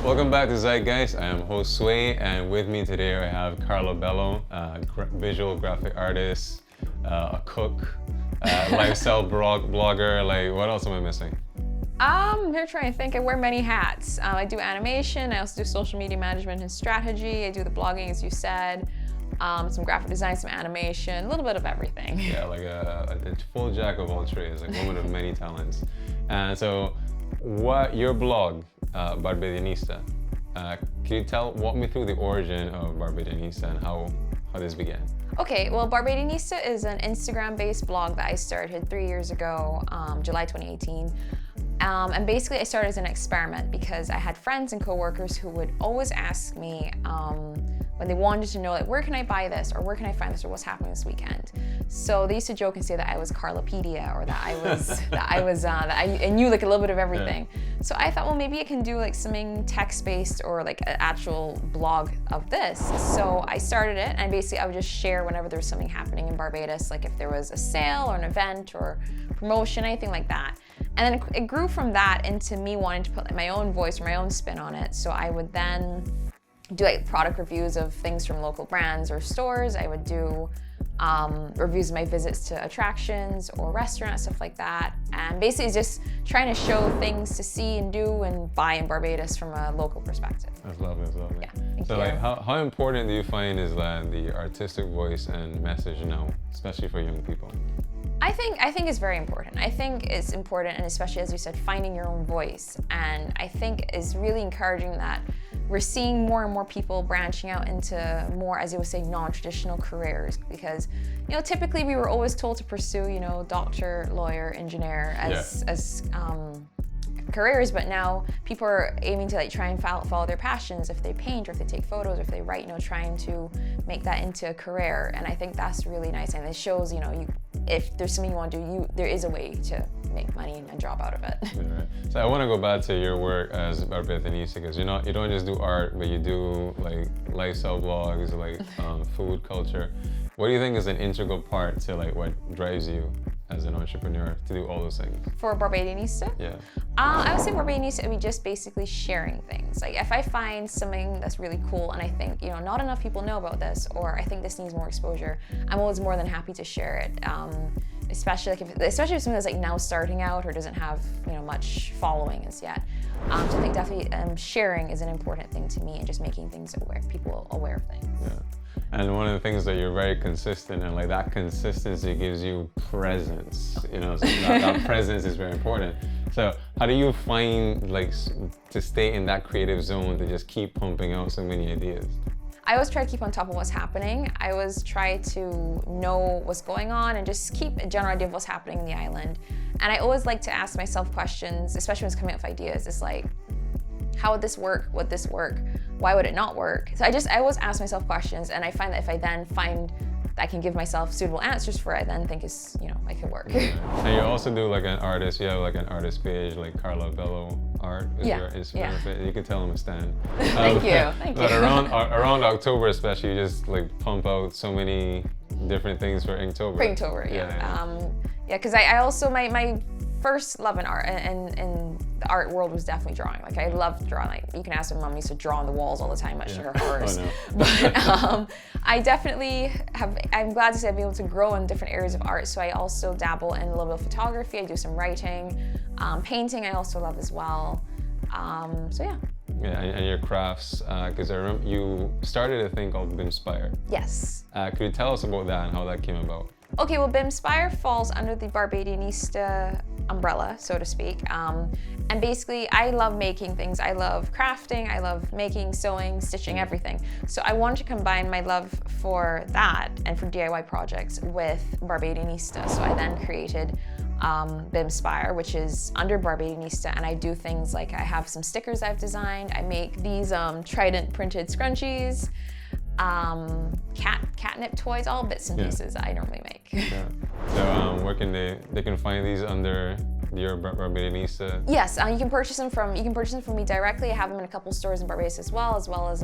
Welcome back to Zeitgeist. I am Josué, and with me today I have Carla Bellot, visual graphic artist, a cook, lifestyle blogger. Like, what else am I missing? I'm trying to think. I wear many hats. I do animation. I also do social media management and strategy. I do the blogging, as you said. Some graphic design, some animation, a little bit of everything. Yeah, like a full jack of all trades, like woman of many talents. And so, your blog, Barbadianista, can you walk me through the origin of Barbadianista and how this began? Okay, well, Barbadinista is an Instagram-based blog that I started 3 years ago, July 2018. And basically I started as an experiment because I had friends and coworkers who would always ask me when they wanted to know, like, where can I buy this, or where can I find this, or what's happening this weekend. So they used to joke and say that I was Carlapedia, or that I knew like a little bit of everything. Yeah. So I thought, well, maybe I can do like something text-based or like an actual blog of this. So I started it, and basically I would just share whenever there was something happening in Barbados, like if there was a sale or an event or promotion, anything like that. And then it grew from that into me wanting to put like my own voice or my own spin on it. So I would then do like product reviews of things from local brands or stores. I would do reviews of my visits to attractions or restaurants, stuff like that. And basically just trying to show things to see and do and buy in Barbados from a local perspective. That's lovely, that's lovely. Yeah, thank so you. Like, how important do you find is that the artistic voice and message now, especially for young people? I think it's very important. I think it's important, and especially as you said, finding your own voice. And I think it's really encouraging that we're seeing more and more people branching out into more, as you would say, non-traditional careers. Because, you know, typically we were always told to pursue, you know, doctor, lawyer, engineer as careers, but now people are aiming to like try and follow their passions. If they paint, or if they take photos, or if they write, you know, trying to make that into a career. And I think that's really nice, and it shows, you know, if there's something you want to do, there is a way to make money and a job out of it. Yeah, right. So I want to go back to your work as Barbadinista, because you don't just do art, but you do like lifestyle blogs, like food culture. What do you think is an integral part to like what drives you as an entrepreneur to do all those things? For Barbadinista? Yeah. I would say Barbadinista would be just basically sharing things. Like if I find something that's really cool and I think, you know, not enough people know about this, or I think this needs more exposure, I'm always more than happy to share it. Especially if something that's like now starting out or doesn't have, you know, much following as yet. So I think definitely sharing is an important thing to me, and just making things people aware of things. Yeah. And one of the things that you're very consistent, and like that consistency gives you presence, you know, so that presence is very important. So how do you find like to stay in that creative zone to just keep pumping out so many ideas? I always try to keep on top of what's happening. I always try to know what's going on and just keep a general idea of what's happening in the island. And I always like to ask myself questions, especially when it's coming up with ideas. It's like, how would this work? Would this work? Why would it not work? So I always ask myself questions, and I find that if I then find that I can give myself suitable answers for it, I then think it's, you know, it could work. And you also do like an artist, you have like an artist page, like Carla Bellot Art is your Instagram page. You can tell them to stand. Thank you, thank you. But around October especially, you just like pump out so many different things for Inktober. For Inktober, yeah. Because I also, my first love in art and the art world was definitely drawing. Like I loved drawing. Like you can ask my mom, used to draw on the walls all the time, much to her horrors. Oh, no. But I definitely I'm glad to say I've been able to grow in different areas of art. So I also dabble in a little bit of photography. I do some writing, painting I also love as well. So yeah. Yeah, and your crafts, because I remember you started a thing called bimspire. Yes. Could you tell us about that and how that came about? Okay, well, bimspire falls under the Barbadianista umbrella, so to speak. And basically, I love making things. I love crafting, I love making, sewing, stitching, everything. So I wanted to combine my love for that and for DIY projects with Barbadianista. So I then created bimspire, which is under Barbadianista, and I do things like I have some stickers I've designed. I make these Trident printed scrunchies, catnip toys, all bits and pieces that I normally make. Yeah. So where can they can find these under your Barbadinista? Yes, you can purchase them from me directly. I have them in a couple stores in Barbados as well as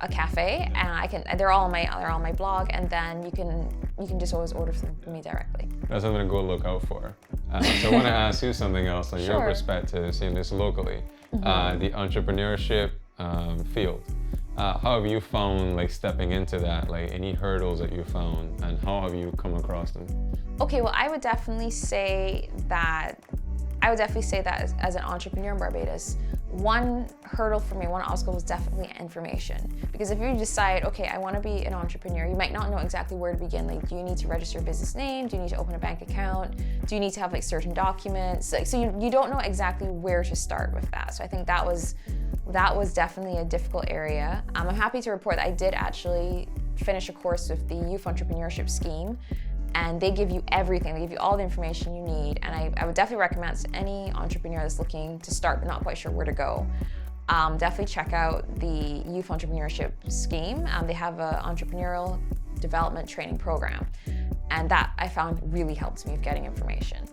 a cafe, and they're all on my blog, and then you can just always order from me directly. That's what I'm gonna go look out for. So I want to ask you something else on your Sure. perspective, seeing this locally, the entrepreneurship field. How have you found like stepping into that? Like any hurdles that you found, and how have you come across them? Okay, well, I would definitely say that as an entrepreneur in Barbados, one hurdle for me, one obstacle was definitely information. Because if you decide, okay, I want to be an entrepreneur, you might not know exactly where to begin. Like, do you need to register a business name? Do you need to open a bank account? Do you need to have like certain documents? Like, so you don't know exactly where to start with that. So I think that was definitely a difficult area. I'm happy to report that I did actually finish a course with the Youth Entrepreneurship Scheme, and they give you everything. They give you all the information you need, and I would definitely recommend to any entrepreneur that's looking to start but not quite sure where to go. Definitely check out the Youth Entrepreneurship Scheme. They have an entrepreneurial development training program, and that I found really helped me with getting information.